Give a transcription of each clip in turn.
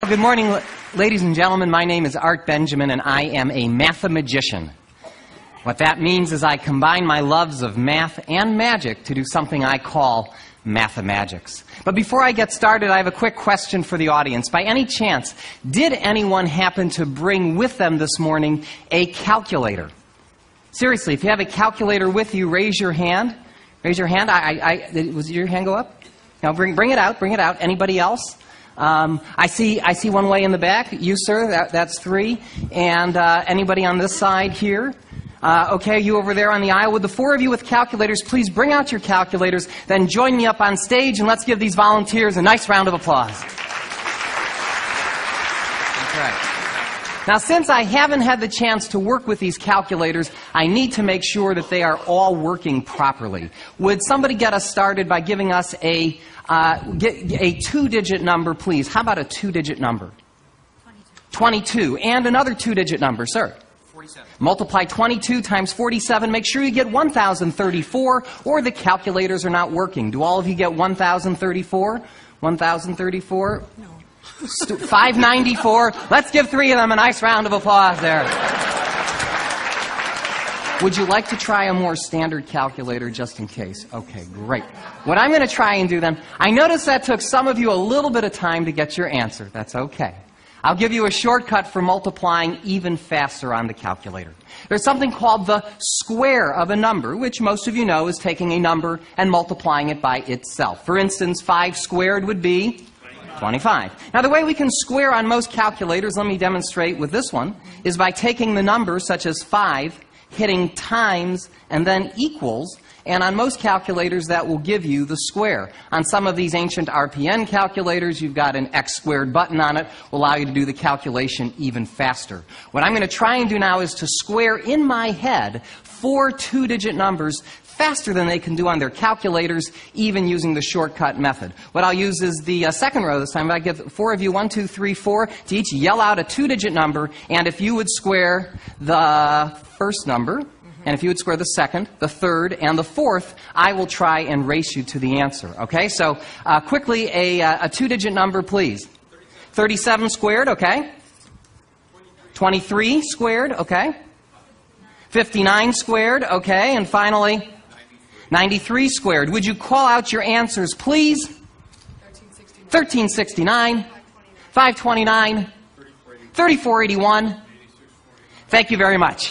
Good morning, ladies and gentlemen. My name is Art Benjamin, and I am a mathemagician. What that means is I combine my loves of math and magic to do something I call mathemagics. But before I get started, I have a quick question for the audience. By any chance, did anyone happen to bring with them this morning a calculator? Seriously, if you have a calculator with you, raise your hand. Raise your hand. Was your hand go up? Now bring it out. Bring it out. Anybody else? I see one way in the back. You, sir. That's three. And anybody on this side here? Okay, you over there on the aisle. Would the four of you with calculators please bring out your calculators, then join me up on stage, and let's give these volunteers a nice round of applause. That's right. Now, since I haven't had the chance to work with these calculators, I need to make sure that they are all working properly. Would somebody get us started by giving us a two-digit number, please? How about a two-digit number? 22. And another two-digit number, sir? 47. Multiply 22 times 47. Make sure you get 1,034, or the calculators are not working. Do all of you get 1,034? 1,034? No. 594. Let's give three of them a nice round of applause there. Would you like to try a more standard calculator just in case? Okay, great. What I'm going to try and do then, I noticed that took some of you a little bit of time to get your answer. That's okay. I'll give you a shortcut for multiplying even faster on the calculator. There's something called the square of a number, which most of you know is taking a number and multiplying it by itself. For instance, 5 squared would be 25. Now, the way we can square on most calculators, let me demonstrate with this one, is by taking the number such as 5, hitting times, and then equals, and on most calculators that will give you the square. On some of these ancient RPN calculators, you've got an X squared button on it, will allow you to do the calculation even faster. What I'm going to try and do now is to square in my head 4 two-digit numbers faster than they can do on their calculators, even using the shortcut method. What I'll use is the second row this time. I give 4 of you, 1, 2, 3, 4, to each yell out a two-digit number, and if you would square the first number, and if you would square the second, the third, and the fourth, I will try and race you to the answer. Okay, so quickly, a two-digit number, please. 37 squared, okay. 23 squared, okay. 59 squared, okay. And finally, 93 squared. Would you call out your answers, please? 1369, 529, 3481. Thank you very much.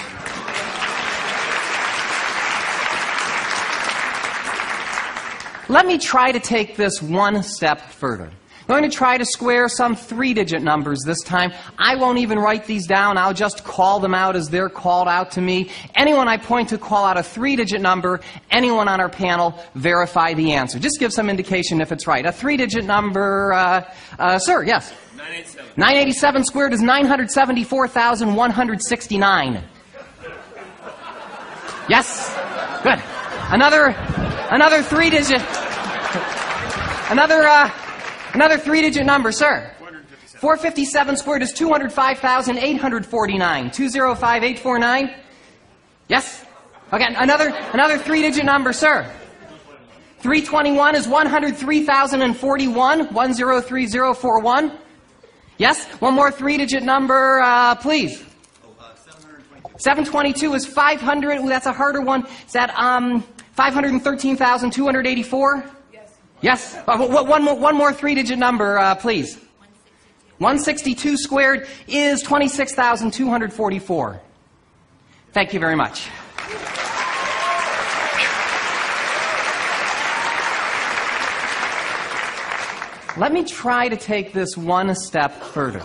Let me try to take this one step further. I'm going to try to square some three-digit numbers this time. I won't even write these down. I'll just call them out as they're called out to me. Anyone I point to call out a three-digit number. Anyone on our panel verify the answer. Just give some indication if it's right. A three-digit number, sir, yes? 987. 987 squared is 974,169. Yes? Good. Another three-digit... Another three-digit number, sir. 457 squared is 205,849. 205,849. Yes? Okay, another three-digit number, sir. 321 is 103,041. 103041. Yes? One more three-digit number, please. 722 is 500. Ooh, that's a harder one. Is that 513,284? Yes. One more three-digit number, please. 162 squared is 26,244. Thank you very much. Let me try to take this one step further.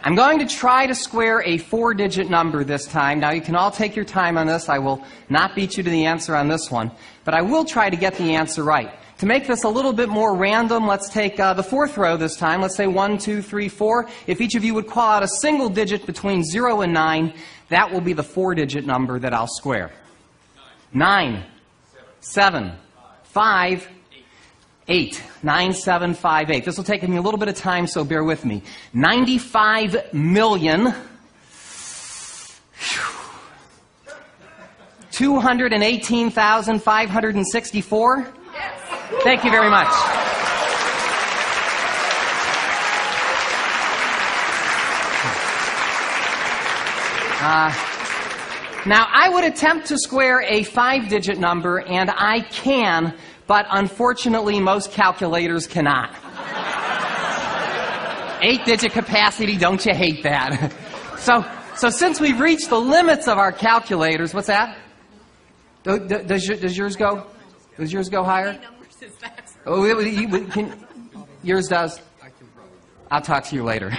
I'm going to try to square a four-digit number this time. Now, you can all take your time on this. I will not beat you to the answer on this one. But I will try to get the answer right. To make this a little bit more random, let's take the fourth row this time. Let's say 1, 2, 3, 4. If each of you would call out a single digit between 0 and 9, that will be the four-digit number that I'll square. 9, 7, 5, 8. 9758. This will take me a little bit of time, so bear with me. 95 million 218,564. Thank you very much. Now, I would attempt to square a 5-digit number, and I can, but unfortunately, most calculators cannot. 8-digit capacity, don't you hate that? So since we've reached the limits of our calculators, what's that? Does yours go? Does yours go higher? Yours does? I'll talk to you later.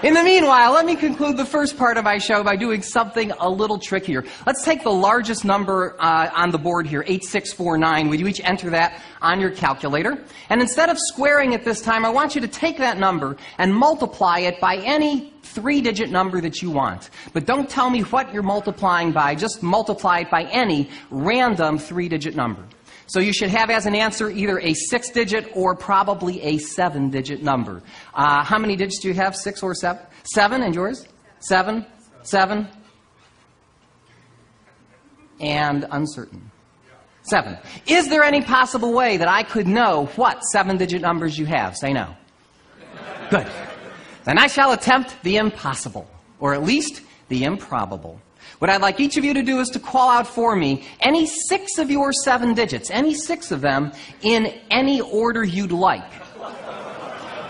In the meanwhile, let me conclude the first part of my show by doing something a little trickier. Let's take the largest number on the board here, 8649. Would you each enter that on your calculator? And instead of squaring it this time, I want you to take that number and multiply it by any 3-digit number that you want. But don't tell me what you're multiplying by. Just multiply it by any random 3-digit number. So you should have as an answer either a 6-digit or probably a 7-digit number. How many digits do you have? 6 or 7? 7, and yours? 7? 7? And uncertain. 7. Is there any possible way that I could know what 7-digit numbers you have? Say no. Good. Then I shall attempt the impossible, or at least the improbable. What I'd like each of you to do is to call out for me any 6 of your 7 digits, any 6 of them, in any order you'd like.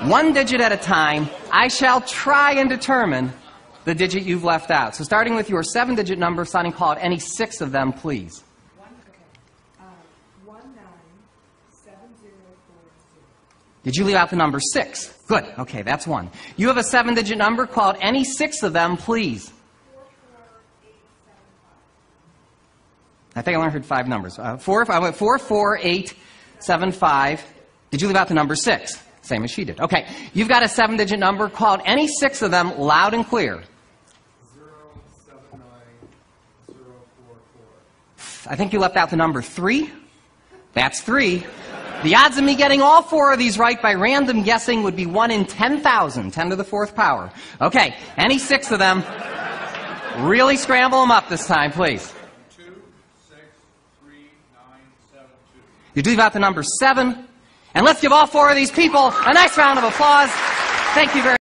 1 digit at a time, I shall try and determine the digit you've left out. So starting with your 7-digit number, Sonny, call out any 6 of them, please. 197046. Did you leave out the number 6? Good. Okay, that's 1. You have a 7-digit number, call out any 6 of them, please. I think I only heard 5 numbers. 44875. Did you leave out the number 6? Same as she did. Okay. You've got a 7-digit number. Call out any 6 of them loud and clear. 079044. I think you left out the number 3. That's 3. The odds of me getting all 4 of these right by random guessing would be 1 in 10,000, 10 to the 4th power. Okay. Any 6 of them. Really scramble them up this time, please. You do leave out the number 7. And let's give all 4 of these people a nice round of applause. Thank you very much.